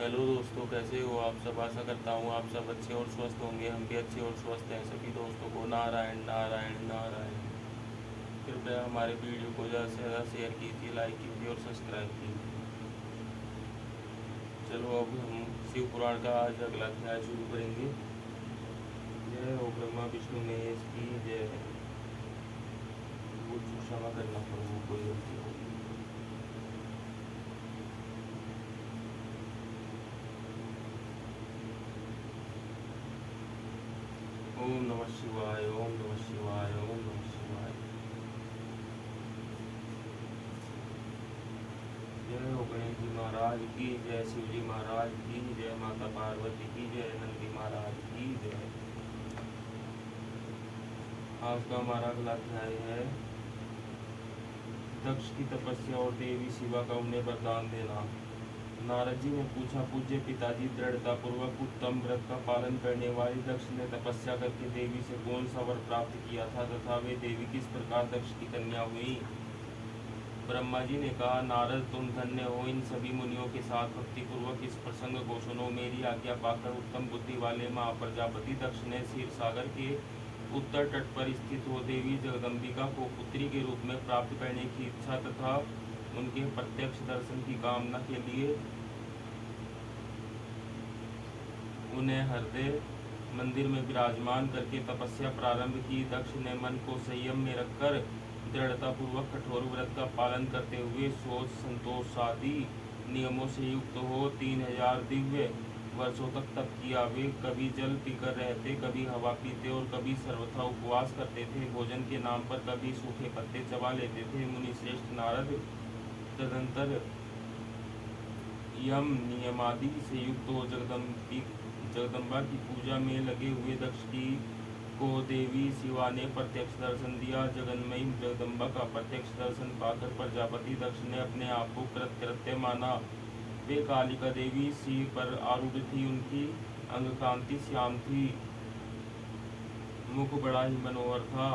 Hello दोस्तों, कैसे हो आप सब। आशा करता हूँ आप सब अच्छे और स्वस्थ होंगे। हम भी अच्छे और स्वस्थ हैं। सभी दोस्तों को नारायण नारायण नारायण। कृपया हमारे वीडियो को ज़्यादा से ज़्यादा शेयर कीजिए, लाइक कीजिए और सब्सक्राइब कीजिए। चलो अब हम शिव पुराण का आज अगला अध्याय शुरू करेंगे। जय हो ब्रह्मा विष्णु महेश की जय। कुछ क्षमा करना प्रभु, कोई गलती होगी। ओम नमः शिवाय, ओम नमः शिवाय, ओम नमः शिवाय। जय हो गणेश जी महाराज की जय, शिव जी महाराज की जय, माता पार्वती की जय, नंदी महाराज की जय। आज का हमारा अगला अध्याय है दक्ष की तपस्या और देवी शिवा का उन्हें वरदान देना। नारद जी ने पूछा, पूज्य पिताजी, दृढ़ता पूर्वक उत्तम व्रत का पालन करने वाली दक्ष ने तपस्या करके देवी से कौन सा वर प्राप्त किया था तथा वे देवी किस प्रकार दक्ष की कन्या हुई। ब्रह्मा जी ने कहा, नारद तुम धन्य हो। इन सभी मुनियों के साथ भक्ति पूर्वक इस प्रसंग को सुनो। मेरी आज्ञा पाकर उत्तम बुद्धि वाले महाप्रजापति दक्ष ने क्षीर सागर के उत्तर तट पर स्थित हो देवी जगदम्बिका को पुत्री के रूप में प्राप्त करने की इच्छा तथा उनके प्रत्यक्ष दर्शन की कामना के लिए उन्हें हृदय मंदिर में विराजमान करके तपस्या प्रारंभ की। दक्ष ने मन को संयम में रखकर दृढ़ता पूर्वक कठोर व्रत का पालन करते हुए सोच संतोष आदि नियमों से युक्त हो 3000 दिव्य वर्षों तक तप किया। वे कभी जल पीकर रहते, कभी हवा पीते और कभी सर्वथा उपवास करते थे। भोजन के नाम पर कभी सूखे पत्ते चबा लेते थे। मुनि श्रेष्ठ नारद तदंतर यम नियमादि से युक्त हो जगदम्बा की पूजा में लगे हुए दक्ष की को देवी शिवा ने प्रत्यक्ष दर्शन दिया। जगन्मयी जगदम्बा का प्रत्यक्ष दर्शन पाकर प्रजापति दक्ष ने अपने आप को कृतकृत्य माना। वे कालिका देवी सिंह पर आरूढ़ थी। उनकी अंग कांति श्याम थी, मुख बड़ा ही मनोहर था।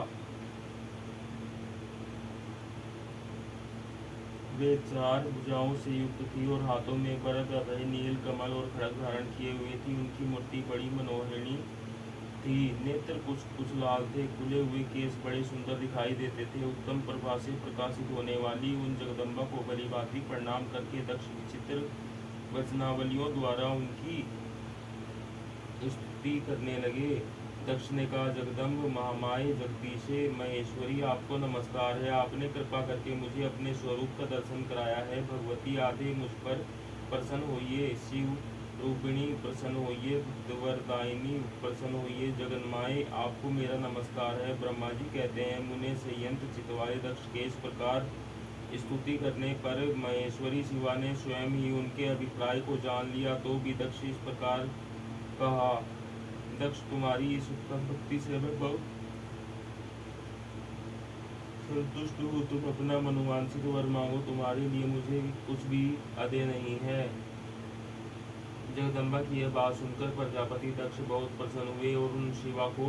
वे 4 भुजाओं से युक्त थी और हाथों में वरद अभय नील कमल और खड़ग धारण किए हुए थी। उनकी मूर्ति बड़ी मनोहरिणी थी। नेत्र कुछ कुछ लाल थे। खुले हुए केस बड़े सुंदर दिखाई देते थे। उत्तम प्रभा से प्रकाशित होने वाली उन जगदम्बा को भलीभांति प्रणाम करके दक्ष विचित्र वचनावलियों द्वारा उनकी स्तुति करने लगे। दक्ष ने कहा, जगदम्ब महामाये जगदीशे महेश्वरी, आपको नमस्कार है। आपने कृपा करके मुझे अपने स्वरूप का दर्शन कराया है। भगवती आदि मुझ पर प्रसन्न होइए। शिव रूपिणी प्रसन्न होइए। भक्तवरदायिनी प्रसन्न होइए। जगन्माये आपको मेरा नमस्कार है। ब्रह्मा जी कहते हैं, मुने संयंत्र चितवाले दक्ष के इस प्रकार स्तुति करने पर महेश्वरी शिवा ने स्वयं ही उनके अभिप्राय को जान लिया। तो भी दक्ष इस प्रकार कहा, दक्ष तुम्हारी इस उत्तम भक्ति से मैं बहुत संतुष्ट हूँ। तुम अपना मनोवांछित वर मांगो, तुम्हारे लिए मुझे कुछ भी अदेय नहीं है। जगदम्बा की यह बात सुनकर प्रजापति दक्ष बहुत प्रसन्न हुए और उन शिवा को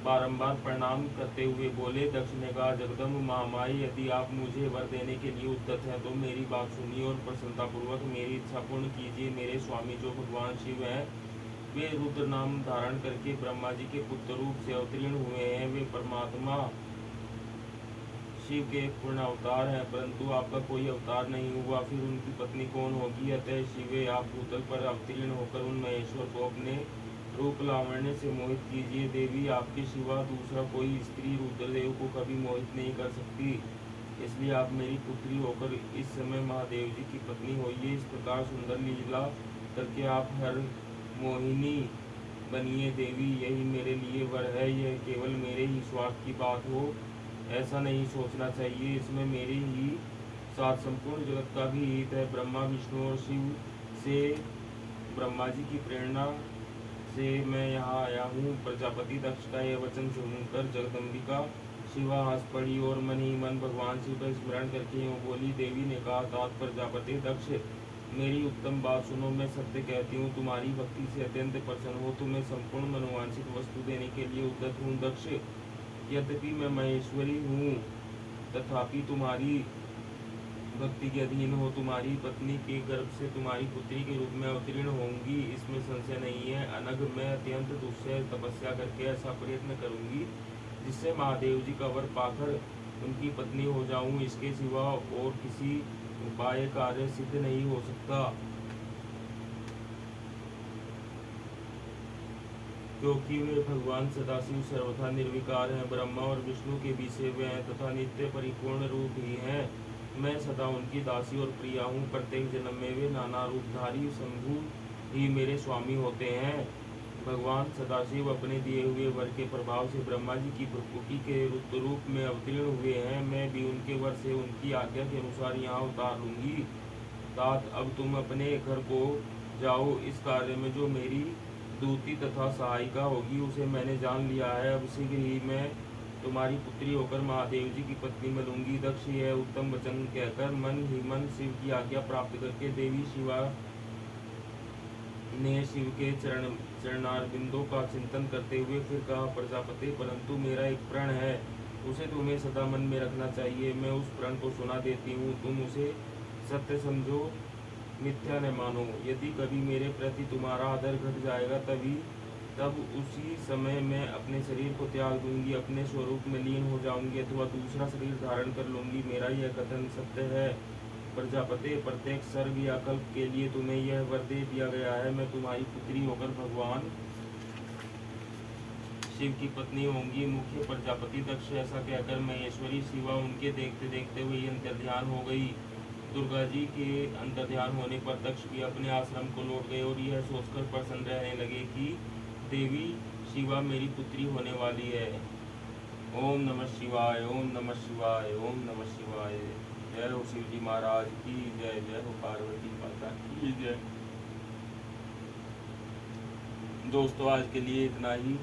बारंबार प्रणाम करते हुए बोले। दक्ष ने कहा, जगदम्ब महामाई, यदि आप मुझे वर देने के लिए उद्यत हैं तो मेरी बात सुनिए और प्रसन्नतापूर्वक मेरी इच्छा पूर्ण कीजिए। मेरे स्वामी जो भगवान शिव हैं, वे रुद्र नाम धारण करके ब्रह्मा जी के पुत्र रूप से अवतीर्ण हुए हैं। वे परमात्मा शिव के एक पूर्ण अवतार है, परंतु आपका कोई अवतार नहीं हुआ, फिर उनकी पत्नी कौन होगी। अतः शिवे आप भूतल पर अवतीर्ण होकर उन महेश्वर को अपने रूप लावण्य से मोहित कीजिए। देवी आपके सिवा दूसरा कोई स्त्री रुद्रदेव को कभी मोहित नहीं कर सकती, इसलिए आप मेरी पुत्री होकर इस समय महादेव जी की पत्नी होइए। इस प्रकार सुंदर लीला करके आप हर मोहिनी बनिए। देवी, यही मेरे लिए वर है। यह केवल मेरे ही स्वार्थ की बात हो ऐसा नहीं सोचना चाहिए। इसमें मेरे ही साथ संपूर्ण जगत का भी हित है। ब्रह्मा विष्णु और शिव से ब्रह्मा जी की प्रेरणा से मैं यहाँ आया हूँ। प्रजापति दक्ष का यह वचन सुनकर जगदम्बिका शिवा हंस पड़ी और मन ही मन भगवान शिव का स्मरण करके यूँ बोली। देवी ने कहा, तात प्रजापति दक्ष, मेरी उत्तम बात सुनो। मैं सत्य कहती हूँ, तुम्हारी भक्ति से अत्यंत प्रसन्न हो तुम्हें संपूर्ण मनोवांछित वस्तु देने के लिए उद्यत हूँ। दक्ष, यद्यपि मैं महेश्वरी हूँ, तथापि तुम्हारी भक्ति के अधीन हो। तुम्हारी पत्नी के गर्भ से तुम्हारी पुत्री के रूप में अवतीर्ण होंगी, इसमें संशय नहीं है। अनग मैं अत्यंत दुस्सह तपस्या करके ऐसा प्रयत्न करूंगी जिससे महादेव जी का वर पाकर उनकी पत्नी हो जाऊं। इसके सिवा और किसी उपाय कार्य सिद्ध नहीं हो सकता, क्योंकि वे भगवान सदाशिव सर्वथा निर्विकार हैं, ब्रह्मा और विष्णु के भी सेव्य हैं तथा नित्य परिपूर्ण रूप ही हैं। मैं सदा उनकी दासी और प्रिया हूँ। प्रत्येक जन्म में वे नाना रूपधारी शंभु ही मेरे स्वामी होते हैं। भगवान सदाशिव अपने दिए हुए वर के प्रभाव से ब्रह्मा जी की भ्रुकुटी के रूप में अवतीर्ण हुए हैं। मैं भी उनके वर से उनकी आज्ञा के अनुसार यहाँ उतार लूंगी। तात अब तुम अपने घर को जाओ। इस कार्य में जो मेरी दूती तथा सहायिका होगी उसे मैंने जान लिया है। अब शीघ्र ही मैं तुम्हारी पुत्री होकर महादेव जी की पत्नी बनूंगी। दक्ष यह उत्तम वचन कहकर मन ही मन शिव की आज्ञा प्राप्त करके देवी शिवा ने शिव के चरणारविंदों का चिंतन करते हुए फिर कहा, प्रजापति परंतु मेरा एक प्रण है, उसे तुम्हें सदा मन में रखना चाहिए। मैं उस प्रण को सुना देती हूँ, तुम उसे सत्य समझो, मिथ्या न मानो। यदि कभी मेरे प्रति तुम्हारा आदर घट जाएगा तब उसी समय मैं अपने शरीर को त्याग दूंगी, अपने स्वरूप में लीन हो जाऊंगी अथवा दूसरा शरीर धारण कर लूंगी। मेरा यह कथन सत्य है। प्रजापति प्रत्येक सर्ग या कल्प के लिए तुम्हें यह वर दे दिया गया है। मैं तुम्हारी पुत्री होकर भगवान शिव की पत्नी होंगी। मुख्य प्रजापति दक्ष ऐसा कहकर महेश्वरी शिवा उनके देखते देखते हुए अंतर्ध्यान हो गई। दुर्गा जी के अंतर्ध्यान होने पर दक्ष भी अपने आश्रम को लौट गए और यह सोचकर प्रसन्न रहने लगे कि देवी शिवा मेरी पुत्री होने वाली है। ओम नमः शिवाय, ओम नमः शिवाय, ओम नमः शिवाय। जय हो शिव जी महाराज की जय, जय हो पार्वती माता की जय। दोस्तों आज के लिए इतना ही।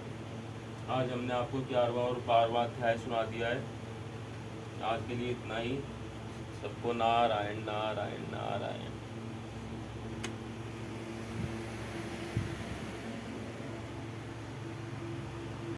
आज हमने आपको 11वां और 12वां अध्याय सुना दिया है। आज के लिए इतना ही। सबको नारायण नारायण नारायण।